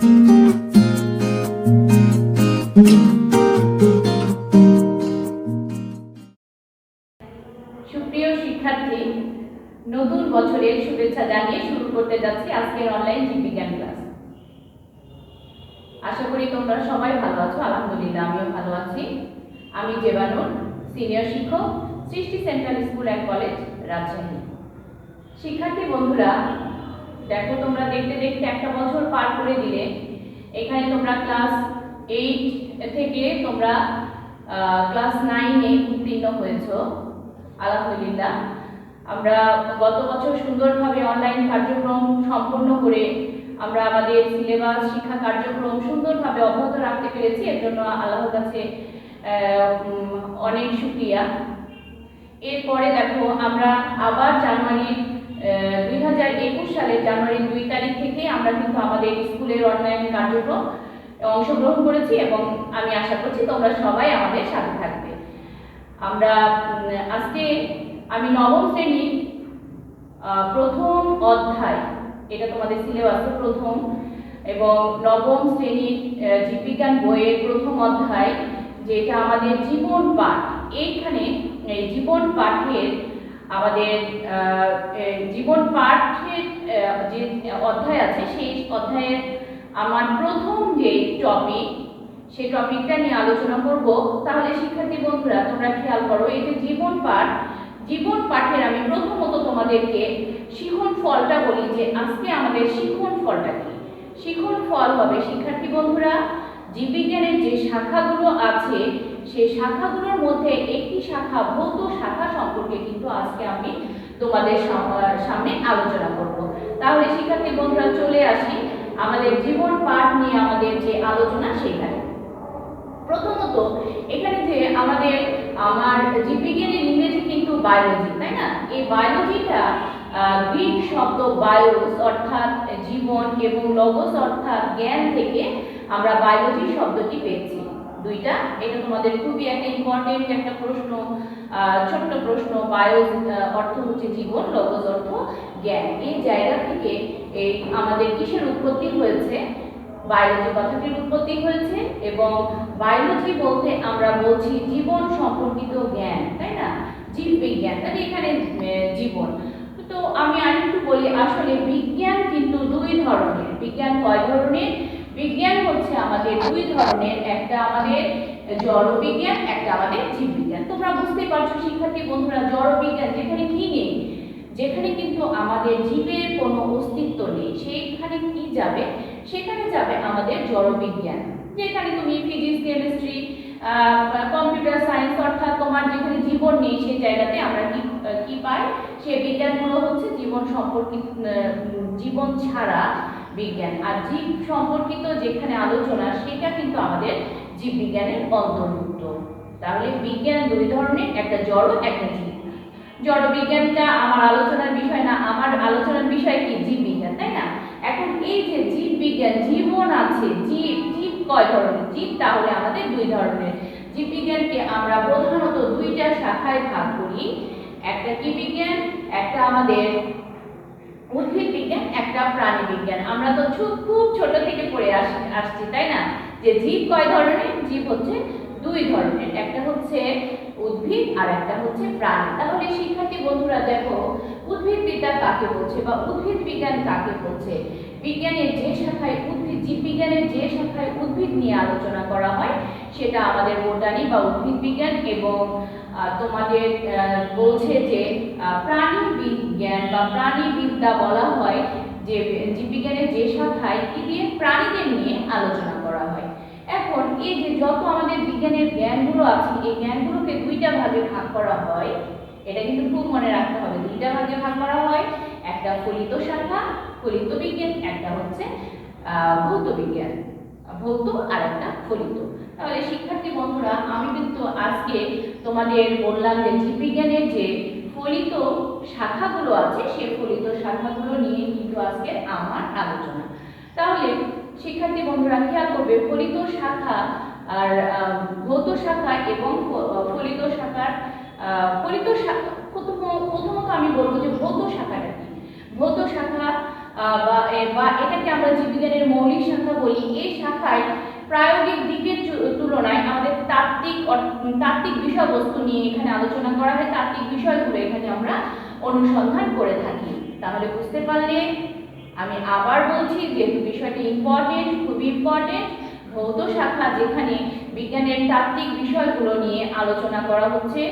সুপ্রিয় শিক্ষার্থী, নতুন বছরের শুভেচ্ছা জানিয়ে শুরু করতে যাচ্ছি আজকের অনলাইন জীববিজ্ঞান ক্লাস। আশা করি তোমরা সবাই ভালো আছো। আলহামদুলিল্লাহ, আমিও ভালো আছি। আমি জেবানুর, সিনিয়র শিক্ষক, সৃষ্টি central school and college, Rajshahi. শিক্ষার্থী বন্ধুরা, দেখো তোমরা দেখতে দেখতে একটা বছর পার করে দিলে। এখানে তোমরা ক্লাস 8 থেকে তোমরা ক্লাস 9-এ উত্তীর্ণ হয়েছো। আলহামদুলিল্লাহ, আমরা গত বছর সুন্দরভাবে অনলাইন কার্যক্রম সম্পন্ন করে আমরা আমাদের সিলেবাস শিক্ষা কার্যক্রম সুন্দরভাবে অব্যাহত রাখতে পেরেছি। এর জন্য আল্লাহর কাছে অনেক শুকরিয়া। এরপরে দেখো আমরা আবার জানুয়ারি 2021 সালের জানুয়ারি 2 তারিখ থেকে আমরা কিন্তু আমাদের স্কুলের অনলাইন কার্যক্রম অংশগ্রহণ করেছি এবং আমি আশা করছি তোমরা সবাই আমাদের সাথে থাকবে। আমরা আজকে আমি নবম শ্রেণীর প্রথম অধ্যায়, এটা তোমাদের সিলেবাসে প্রথম, এবং নবম শ্রেণীর জীববিজ্ঞান বইয়ের প্রথম অধ্যায়, যেটা আমাদের জীবন পাঠ। এইখানে জীবন পাঠের আমাদের জীবন পাঠের যে অধ্যায় আছে, সেই অধ্যায়ের আমার প্রথম যে টপিক, সেই টপিকটা নিয়ে আলোচনা করব। তাহলে শিক্ষার্থী বন্ধুরা তোমরা খেয়াল করো, এই যে জীবন পাঠের আমি প্রথমত তোমাদেরকে শিখন ফলটা বলি, যে আজকে আমাদের শিখন ফলটা কি। শিখন ফল হবে শিক্ষার্থী বন্ধুরা, জীববিজ্ঞানের যে শাখাগুলো আছে সেই শাখাগুলোর মধ্যে একটি শাখা ভৌত শাখা সম্পর্কে কিন্তু আজকে আমি তোমাদের সামনে আলোচনা করব। তাহলে শিক্ষার্থী বন্ধুরা চলে আসি আমাদের জীবন পাঠ নিয়ে আমাদের যে আলোচনা সেখানে। প্রথমত এখানে যে আমার জীববিজ্ঞানের ইংরেজি কিন্তু বায়োলজি, তাই না? এই বায়োলজিটা গ্রিক শব্দ বায়োস অর্থাৎ জীবন এবং লগোস অর্থাৎ জ্ঞান থেকে আমরা বায়োলজি শব্দটি পেয়েছি। দুইটা, এটা তোমাদের খুবই একটা ইম্পর্টেন্ট একটা প্রশ্ন, ছোট্ট প্রশ্ন। বায়োস অর্থ হচ্ছে জীবন, লগোস অর্থ জ্ঞান। এই জায়গা থেকে এই আমাদের কিসের উৎপত্তি হয়েছে? বায়োলজি কথাটির উৎপত্তি হয়েছে। এবং বায়োলজি বলতে আমরা বলছি জীবন সম্পর্কিত জ্ঞান, তাই না? জীববিজ্ঞান, তাহলে এখানে জীবন। তো আমি আরেকটু বলি, আসলে বিজ্ঞান কিন্তু দুই ধরনের। বিজ্ঞান কয় ধরনের? বিজ্ঞান হচ্ছে আমাদের দুই ধরনের, একটা আমাদের জড় বিজ্ঞান, একটা আমাদের জীববিজ্ঞান। তোমরা বুঝতেই পারছো শিক্ষার্থী বন্ধুরা, জড় বিজ্ঞান যেখানে কি নেই, যেখানে কিন্তু আমাদের জীবের কোনো অস্তিত্ব নেই, সেইখানে কি যাবে? সেখানে যাবে আমাদের জড় বিজ্ঞান। যেখানে তুমি ফিজিক্স, কেমিস্ট্রি, কম্পিউটার সায়েন্স, অর্থাৎ তোমার যেখানে জীবন নেই সেই জায়গাতে আমরা কি পাই? সেই বিজ্ঞানগুলো হচ্ছে জীবন সম্পর্কিত, জীবন ছাড়া বিজ্ঞান। আর জীব সম্পর্কিত যেখানে আলোচনা, সেটা কিন্তু আমাদের জীববিজ্ঞানের অন্তর্ভুক্ত। তাহলে বিজ্ঞান দুই ধরনের, একটা জড়, একটা জীব। জড় বিজ্ঞানটা আমার আলোচনার বিষয় না, আমার আলোচনার বিষয় কি? জীববিজ্ঞান, তাই না? এখন এই যে জীববিজ্ঞান, জীবন আছে, জীব কয় ধরনের? জীব তাহলে আমাদের দুই ধরনের। জীববিজ্ঞানকে আমরা প্রধানত দুইটা শাখায় ভাগ করি। একটা কি বিজ্ঞান? একটা আমাদের উদ্ভিদ বিজ্ঞান, একটা প্রাণী বিজ্ঞান। আমরা তো খুব ছোট থেকে পড়ে আসছি, তাই না? যে জীব কয় ধরনের? জীব হচ্ছে দুই ধরনের, একটা হচ্ছে উদ্ভিদ আর একটা হচ্ছে প্রাণী। তাহলে শিক্ষার্থী বন্ধুরা দেখো, উদ্ভিদ বিদ্যা কাকে বলছে বা উদ্ভিদ বিজ্ঞান কাকে বলছে? বিজ্ঞানের যে শাখায় উদ্ভিদ, জীববিজ্ঞানের যে শাখায় উদ্ভিদ নিয়ে আলোচনা করা হয় সেটা আমাদের বোটানি বা উদ্ভিদ বিজ্ঞান। এবং তোমাদের বলছে যে প্রাণী বিজ্ঞান বা প্রাণীবিদ্যা বলা হয় যে জীববিজ্ঞানের যে শাখায় কি দিয়ে প্রাণীদের নিয়ে আলোচনা করা হয়। এখন এই যে যত আমাদের বিজ্ঞানের জ্ঞানগুলো আছে, এই জ্ঞানগুলোকে দুইটা ভাগে ভাগ করা হয়। এটা কিন্তু খুব মনে রাখতে হবে, দুইটা ভাগে ভাগ করা হয়। একটা ফলিত শাখা, ফলিত বিজ্ঞান, একটা হচ্ছে ভৌত বিজ্ঞান, ভৌত আর একটা ফলিত। তাহলে শিক্ষার্থী বন্ধুরা, আমি কিন্তু আজকে তোমাদের বললাম যে জীববিজ্ঞানের যে ফলিত শাখাগুলো আছে, সেই ফলিত শাখাগুলো নিয়ে কিন্তু আজকে আমার আলোচনা। তাহলে শিক্ষার্থী বন্ধুরা খেয়াল করবে, ফলিত শাখা আর ভৌত শাখা এবং ফলিত শাখার প্রথমত আমি বলবো যে ভৌত শাখাটা কি। ভৌত শাখা বা এটাকে আমরা জীববিজ্ঞানের মৌলিক শাখা বলি। এই শাখায় প্রায়োগিক দিকের তুলনায় আমাদের তাত্ত্বিক বিষয়বস্তু নিয়ে এখানে আলোচনা করা হয়, তাত্ত্বিক বিষয়গুলো এখানে আমরা অনুসন্ধান করে থাকি। তাহলে বুঝতে পারলে? আমি আবার বলছি, যেহেতু বিষয়টি ইম্পর্টেন্ট, খুবই ইম্পর্টেন্ট, ভৌত শাখা যেখানে বিজ্ঞানের তাত্ত্বিক বিষয়গুলো নিয়ে আলোচনা করা হচ্ছে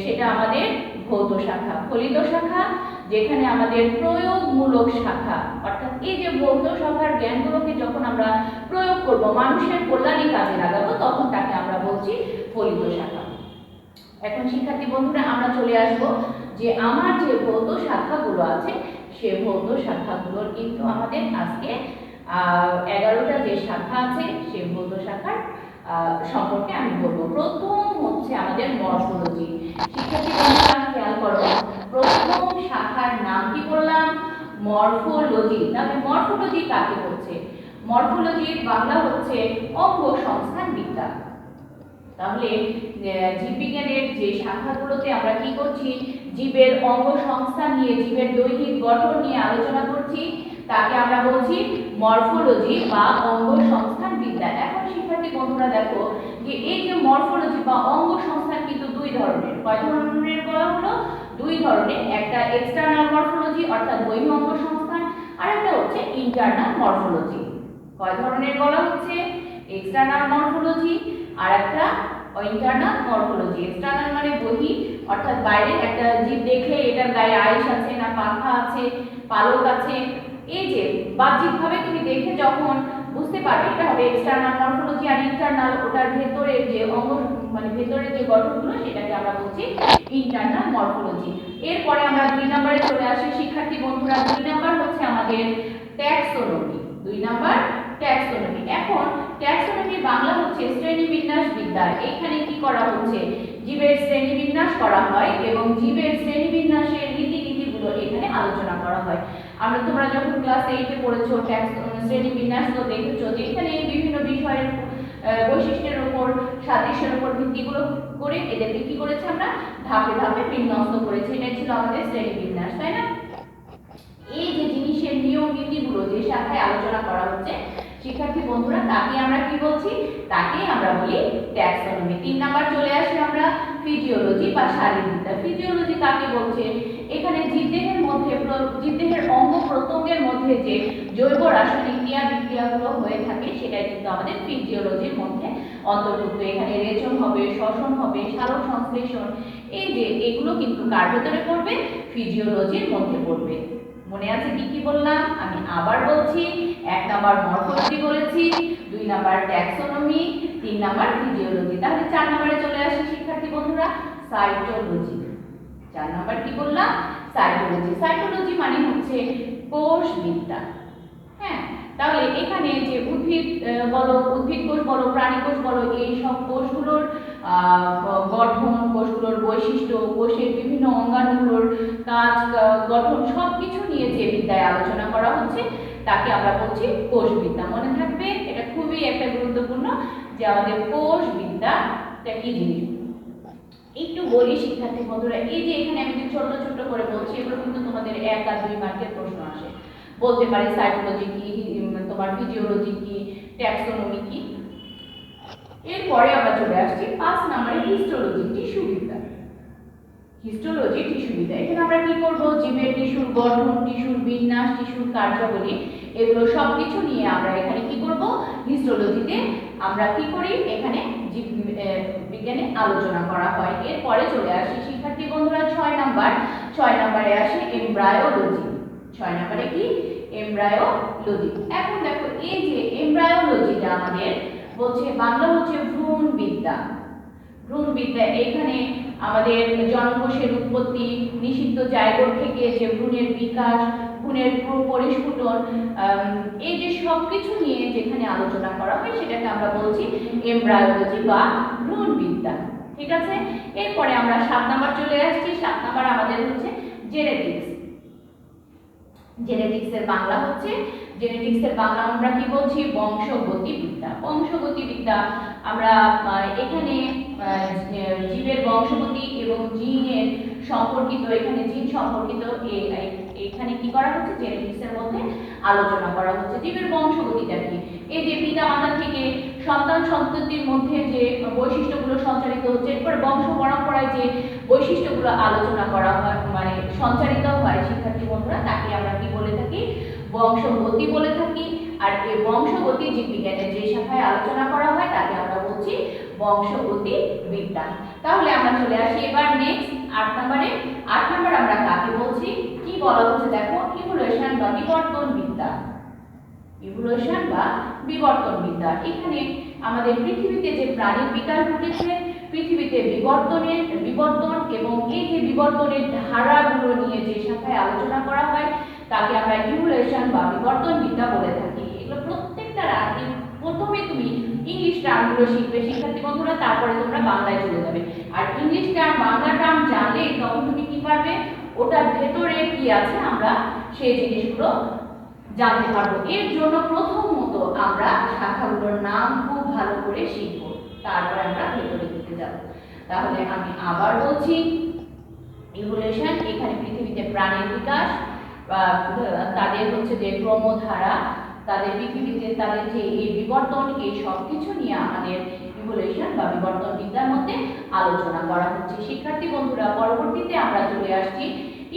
সেটা আমাদের ভৌত শাখা। ফলিত শাখা যেখানে আমাদের প্রয়োগমূলক শাখা, অর্থাৎ এই যে ভৌত শাখার জ্ঞানগুলোকে যখন আমরা প্রয়োগ করব, মানুষের কল্যাণে কাজে লাগাবো, তখন তাকে আমরা বলছি ফলিত শাখা। এখন শিক্ষার্থী বন্ধুরা, আমরা চলে আসব যে আমার যে ভৌত শাখাগুলো আছে সে ভৌত শাখাগুলোর কিন্তু আমাদের আজকে 11টা যে শাখা আছে সে ভৌত শাখার সম্পর্কে আমি বলবো। প্রথম হচ্ছে আমাদের মরফোলজি। শিক্ষার্থী বন্ধুরা খেয়াল করো, প্রথম শাখার নাম কি বললাম? মরফোলজি। তাহলে মরফোলজি কাকে বলছে? মরফোলজির বাংলা হচ্ছে অঙ্গ সংস্থান বিদ্যা। তাহলে জীববিজ্ঞানের যে শাখাগুলোতে আমরা কি করছি, জীবের অঙ্গ সংস্থান নিয়ে, জীবের দৈহিক গঠন নিয়ে আলোচনা করছি, তাকে আমরা বলছি মরফোলজি বা অঙ্গ সংস্থান বিদ্যা। এখন শিক্ষার্থী বন্ধুরা দেখো যে এই যে মরফোলজি বা অঙ্গ সংস্থান কিন্তু দুই ধরনের। কয় ধরনের বলা হলো? দুই ধরনের। একটা এক্সটার্নাল মরফোলজি অর্থাৎ বহিঃ অঙ্গ সংস্থান, আর একটা হচ্ছে ইন্টারনাল মরফোলজি। কয় ধরনের বলা হচ্ছে? এক্সটার্নাল মরফোলজি আর একটা ইন্টারনাল মরফোলজি। এক্সটার্নাল মানে বহি, অর্থাৎ বাইরে একটা জীব দেখলে এটার গায়ে আইস আছে না পাখা আছে, পালক আছে, এই যে বাহ্যিকভাবে তুমি দেখে যখন বুঝতে পারবে এটা হবে এক্সটার্নাল মরফোলজি। আর ইন্টারনাল ওটার ভেতরের যে অঙ্গ মানে ভেতরের যে গঠনগুলো সেটাকে আমরা বলছি ইন্টারনাল মরফোলজি। এরপরে আমরা 2 নম্বরে চলে আসি শিক্ষার্থী বন্ধুরা। 2 নম্বর হচ্ছে আমাদের ট্যাক্সোনমি। 2 নম্বর ট্যাক্সোনমি। এখন ট্যাক্সোনমি বাংলা হচ্ছে শ্রেণীবিন্যাস বিদ্যা। এখানে কি করা হচ্ছে? জীবের শ্রেণীবিন্যাস করা হয় এবং জীবের শ্রেণীবিন্যাসের রীতিনীতিগুলো এখানে আলোচনা করা হয়। তোমরা যখন ক্লাস 8-এ পড়েছো শ্রেণীবিন্যাস, তো দেখেছো যে এখানে বিভিন্ন বিষয়ের বৈশিষ্ট্যের উপর, সাদৃশ্যের উপর ভিত্তিগুলো করে এদেরকে কি করেছে? আমরা ধাপে ধাপে বিন্যস্ত করেছি। এটা ছিল আমাদের শ্রেণীবিন্যাস, তাই না? এই যে জিনিসের নিয়ম নীতিগুলো যে শাখায় আলোচনা করা হচ্ছে শিক্ষার্থী বন্ধুরা, তাকে আমরা কি বলছি? তাকে আমরা বলি ট্যাক্সোনমি। 3 নাম্বার চলে আসি আমরা ফিজিওলজি বা শারীরবিদ্যা। ফিজিওলজি কাকে বলছে? এখানে জীবদেহের মধ্যে, জীবদেহের অঙ্গ প্রত্যঙ্গের মধ্যে যে জৈব রাসায়নিক ক্রিয়া বিক্রিয়াগুলো হয়ে থাকে সেটাই কিন্তু আমাদের ফিজিওলজির মধ্যে অন্তর্ভুক্ত। এখানে রেচন হবে, শ্বসন হবে, সালোক সংশ্লেষণ, এই যে এগুলো কিন্তু কার ভেতরে পড়বে? ফিজিওলজির মধ্যে পড়বে। মনে আছে কি কি বললাম? আমি আবার বলছি, 1 নাম্বার মরফোলজি বলেছি, 2 নাম্বার ট্যাক্সোনমি, 3 নাম্বার ফিজিওলজি। তাহলে 4 নাম্বারে চলে আসি শিক্ষার্থী বন্ধুরা, সাইটোলজি। 4 নাম্বার কি বললাম? সাইটোলজি। সাইটোলজি মানে হচ্ছে কোষবিদ্যা। হ্যাঁ, তাহলে এখানে যে উদ্ভিদ বলো, উদ্ভিদ কোষ বলো, প্রাণী কোষ বলো, এই সব কোষগুলোর গঠন, কোষগুলোর বৈশিষ্ট্য, কোষের বিভিন্ন অঙ্গাণুগুলোর কাজ, গঠন সবকিছু নিয়ে যে বিদ্যায় আলোচনা করা হচ্ছে তাকে আমরা বলছি কোষবিদ্যা। মনে থাকবে, এটা খুবই একটা গুরুত্বপূর্ণ যে আমাদের কোষবিদ্যাটা কি জিনিস। একটু বলি শিক্ষার্থী বন্ধুরা, এই যে এখানে আমি যে ছোট ছোট করে বলছি এগুলো কিন্তু তোমাদের 1 আর 2 মার্কের প্রশ্ন আসে। বলতে পারি সাইটোলজি কি, তোমার ফিজিওলজি কি, ট্যাক্সোনমি কি। এরপরে আমরা চলে আসছি 5 নম্বরে হিস্টোলজি, টিস্যুবিদ্যা। হিস্টোলজি, টিস্যুবিদ্যা। এখানে আমরা কি করব? জীবের টিস্যুর গঠন, টিস্যুর বিন্যাস, টিস্যুর কার্যাবলী, এগুলো সবকিছু নিয়ে আমরা এখানে কি করব? হিস্টোলজিতে আমরা কি করি? এখানে জীব বিজ্ঞানে আলোচনা করা হয়। এরপরে চলে আসি শিক্ষার্থী বন্ধুরা 6 নাম্বার। 6 নম্বরে আসে এমব্রায়োলজি। 6 নম্বরে কি? এমব্রায়োলজি। এখন দেখো এই যে এমব্রায়োলজিটা আমাদের বলছে বাংলা হচ্ছে ভ্রূণবিদ্যা। ভ্রূণবিদ্যা এখানে আমাদের জন্মকোষের উৎপত্তি, নিষিদ্ধ জায়গা থেকে যে ভ্রূণের বিকাশ, ভ্রূণের পরিস্ফুটন, এই যে সবকিছু নিয়ে যেখানে আলোচনা করা হয় সেটাকে আমরা বলছি এমব্রায়োলজি বা ভ্রূণবিদ্যা। ঠিক আছে? এরপরে আমরা 7 নাম্বার চলে আসছি। 7 নাম্বার আমাদের হচ্ছে জেনেটিক্স। জেনেটিক্সের বাংলা হচ্ছে জেনেটিক্সের বাংলা আমরা কি বলছি? বংশগতিবিদ্যা। বংশগতিবিদ্যা আমরা এখানে জীবের বংশগতি এবং জিনের সম্পর্কিত, এখানে জিন সম্পর্কিত এখানে কি করা হচ্ছে? জেনেটিক্সের মধ্যে আলোচনা করা হচ্ছে। জীবের বংশগতিটা কি? এই যে পিতা মাতা থেকে সন্তান সন্ততির মধ্যে যে বৈশিষ্ট্যগুলো সঞ্চারিত হচ্ছে, এরপর বংশ পরম্পরায় যে বৈশিষ্ট্যগুলো আলোচনা করা হয়, মানে সঞ্চারিত হয় শিক্ষার্থী বন্ধুরা, তাকে আমরা কি বলে থাকি? বংশগতি বলে থাকি। আর এই বংশগতি জীববিজ্ঞানের যে শাখায় আলোচনা করা হয় তাকে আমরা বলছি বংশগতি বিজ্ঞান। তাহলে আমরা চলে আসি এবার নেক্সট 8 নম্বরে। 8 নম্বর আমরা কাকে বলছি? কি বলা হচ্ছে দেখো, ইভোলিউশন বা বিবর্তন বিদ্যা। ইভোলিউশন বা বিবর্তন বিদ্যা। এখানে আমাদের পৃথিবীতে যে প্রাণীর বিকাশ ঘটেছে, পৃথিবীতে বিবর্তন এবং এই যে বিবর্তনের ধারাগুলো নিয়ে যে শাখায় আলোচনা করা হয় তাকে আমরা ইভোলিউশন বা বিবর্তন বিদ্যা বলে থাকি। এগুলো প্রত্যেকটা প্রথমে তুমি ইংলিশ টার্মগুলো শিখবে শিক্ষার্থী বন্ধুরা, তারপরে তোমরা বাংলায় চলে যাবে। আর ইংলিশ টার্ম বাংলা টার্ম জানলে তখন তুমি কি পারবে? ওটার ভেতরে কি আছে আমরা সেই জিনিসগুলো জানতে পারবো। এর জন্য প্রথমত আমরা শাখাগুলোর নাম খুব ভালো করে শিখব, তারপরে আমরা ভেতরে দিতে যাব। তাহলে আমি আবার বলছি, ইভোলিউশন এখানে পৃথিবীতে প্রাণীর বিকাশ বা তাদের হচ্ছে যে ক্রমধারা, তাদের পৃথিবীতে তাদের যে এই বিবর্তন, এই সব কিছু নিয়ে আমাদের ইভোলিউশন বা বিবর্তন বিদ্যার মধ্যে আলোচনা করা হচ্ছে। শিক্ষার্থী বন্ধুরা, পরবর্তীতে আমরা চলে আসছি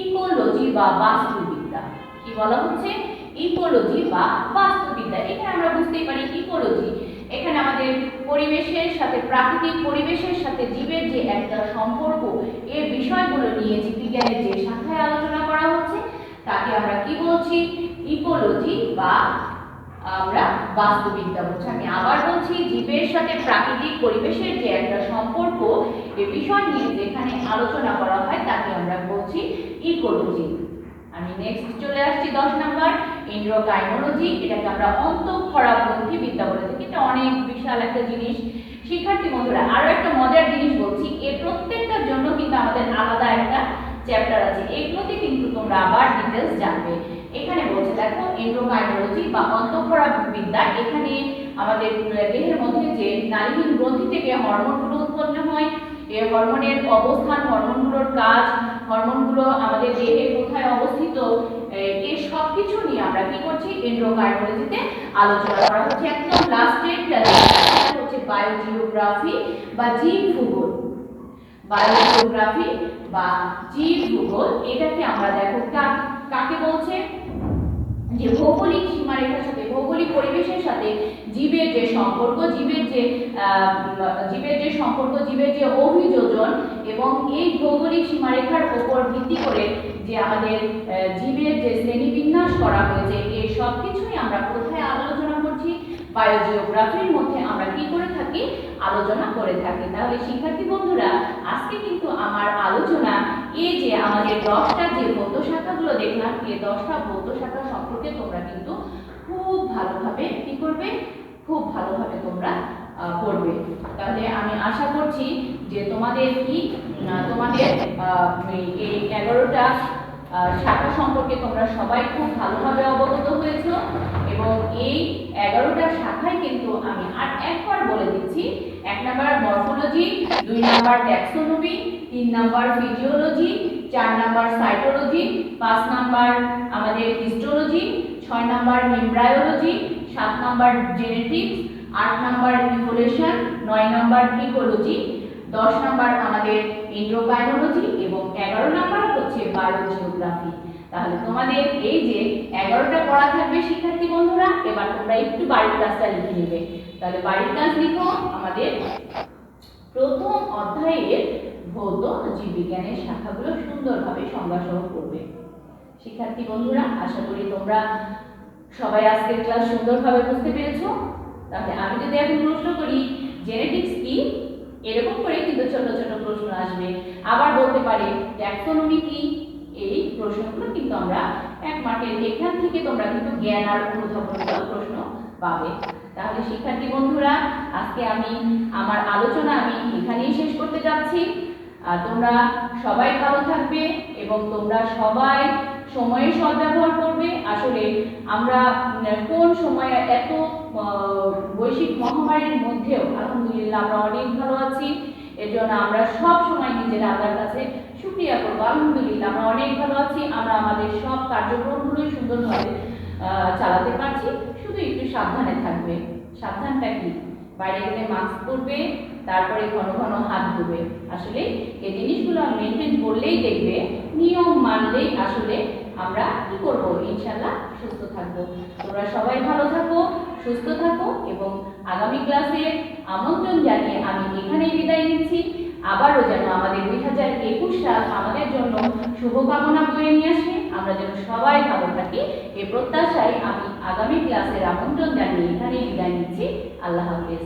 ইকোলজি বা বাস্তুবিদ্যা। কি বলা হচ্ছে? ইকোলজি বা বাস্তুবিদ্যা। এখানে আমরা বুঝতেই পারি ইকোলজি এখানে আমাদের পরিবেশের সাথে, প্রাকৃতিক পরিবেশের সাথে জীবের যে একটা সম্পর্ক, এই বিষয়গুলো নিয়ে জীববিজ্ঞানের যে শাখায় আলোচনা করা হচ্ছে তাকে আমরা কি বলছি? ইকোলজি বা আমরা বাস্তুবিদ্যা বলছি। আমি আবার বলছি, জীবের সাথে প্রাকৃতিক পরিবেশের যে একটা সম্পর্ক, এই বিষয় নিয়ে যেখানে আলোচনা করা হয় তাকে আমরা বলছি ইকোলজি। আমি নেক্সট চলে আসছি 10 নাম্বার, এন্ডোক্রাইনোলজি। এটাকে আমরা অন্তঃক্ষরা গ্রন্থি বিদ্যা বলে থাকি। এটা অনেক বিশাল একটা জিনিস। শিক্ষার্থী বন্ধুরা, আরো একটা মজার জিনিস বলছি, এই প্রত্যেকটার জন্য কিন্তু আমাদের আলাদা একটা চ্যাপ্টার আছে, এগুলোতে কিন্তু তোমরা আবার ডিটেইলস জানবে। এখানে বলছে দেখো, এন্ডোক্রাইনোলজি বা অন্তঃক্ষরা বিদ্যা। এখানে আমাদের দেহের মধ্যে যে নালীহীন গ্রন্থি থেকে হরমোনগুলো উৎপন্ন হয়, এই হরমোনের অবস্থান, হরমোনগুলোর কাজ, হরমোনগুলো আমাদের দেহে কোথায় অবস্থিত, এই সব কিছু নিয়ে আমরা কি করছি? এন্ডোক্রাইনোলজিতে আলোচনা করা হচ্ছে। একদম লাস্টের হচ্ছে বায়োজিওগ্রাফি বা জীব ভূগোল। বায়োজিওগ্রাফি বা জীব ভূগোল, এটাকে আমরা দেখো কাকে বলছে? যে ভৌগোলিক সীমারেখার সাথে, ভৌগোলিক পরিবেশের সাথে জীবের যে সম্পর্ক, জীবের যে সম্পর্ক, জীবের যে অভিযোজন, এবং এই ভৌগোলিক সীমারেখার উপর ভিত্তি করে যে আমাদের জীবের যে শ্রেণীবিন্যাস করা হয়েছে, এই সব কিছুই আমরা কোথায় আলোচনা করছি? বায়োজিওগ্রাফির মধ্যে আমরা কি করে থাকি? আলোচনা করে থাকি। তাহলে শিক্ষার্থী বন্ধুরা, আজকে কিন্তু আমার আলোচনা এই যে আমাদের 10টা যে ভৌত শাখাগুলো দেখলাম, এই 10টা ভৌত শাখা সম্পর্কে তোমরা কিন্তু খুব ভালোভাবে কি করবে? খুব ভালোভাবে তোমরা পড়বে। তাহলে আমি আশা করছি যে তোমাদের এই 11টা শাখা সম্পর্কে তোমরা সবাই খুব ভালোভাবে অবগত হয়েছো। এবং এই 11টা শাখায় কিন্তু আমি আর একবার বলে দিচ্ছি, 1 number morphology, 2 number taxonomy, 3 number physiology, 4 number cytology, 5 number আমাদের histology, 6 number embryology, 7 number genetics, 8 number evolution, 9 number ecology, 10 number আমাদের এন্ডোক্রাইনোলজি এবং 11 নাম্বার হচ্ছে বায়োজিওগ্রাফি। তাহলে তোমাদের এই যে 11টা পড়া থাকবে শিক্ষার্থী বন্ধুরা, এবার তোমরা একটু বাড়ির কাজটা লিখে নেবে। তাহলে বাড়ির কাজ লিখো, আমাদের প্রথম অধ্যায়ের ভৌত জীববিজ্ঞানের শাখাগুলো সুন্দরভাবে সংজ্ঞা সহ করবে। শিক্ষার্থী বন্ধুরা, আশা করি তোমরা সবাই আজকের ক্লাস সুন্দরভাবে বুঝতে পেরেছো। তাহলে আমি যদি এখন প্রশ্ন করি জেনেটিক্স কি, এরকম করে কিন্তু ছোট ছোট প্রশ্ন আসবে। আবার বলতে পারি ট্যাক্সোনমি কি, এই প্রশ্নগুলো কিন্তু আমরা 1 মার্কের এখান থেকে তোমরা কিন্তু জ্ঞান আর অনুধাবনমূলক প্রশ্ন পাবে। তাহলে শিক্ষার্থী বন্ধুরা, আজকে আমি আমার আলোচনা এখানেই শেষ করতে যাচ্ছি। তোমরা সবাই ভালো থাকবে এবং তোমরা সবাই সময়ের সদ্ব্যবহার করবে। আসলে আমরা কোন সময়ে এত বৈশ্বিক মহামারীর মধ্যেও আলহামদুলিল্লাহ আমরা অনেক ভালো আছি। এর জন্য আমরা সব সময় নিজেরা আল্লাহর কাছে শুকরিয়া করবো। আলহামদুলিল্লাহ আমরা অনেক ভালো আছি, আমরা আমাদের সব কার্যক্রমগুলোই সুন্দরভাবে চালাতে পারছি। শুধু একটু সাবধানে থাকবে। সাবধানটা কি? বাইরে গেলে মাস্ক পরবে, তারপরে ঘন ঘন হাত ধুবে। আসলে এই জিনিসগুলো মেনটেন করলেই দেখবে, নিয়ম মানলেই আসলে আমরা কি করব, ইনশাল্লাহ সুস্থ থাকবো। তোমরা সবাই ভালো থাকো, সুস্থ থাকো এবং আগামী ক্লাসে আমন্ত্রণ জানিয়ে আমি এখানেই বিদায় নিচ্ছি। আবারও যেন আমাদের 2021 সাল আমাদের জন্য শুভকামনা বয়ে নিয়ে আসে, আমরা যেন সবাই ভালো থাকি এই প্রত্যাশায় আমি আগামী ক্লাসের আমন্ত্রণ জানিয়ে এখানেই বিদায় নিচ্ছি। আল্লাহ হাফেজ।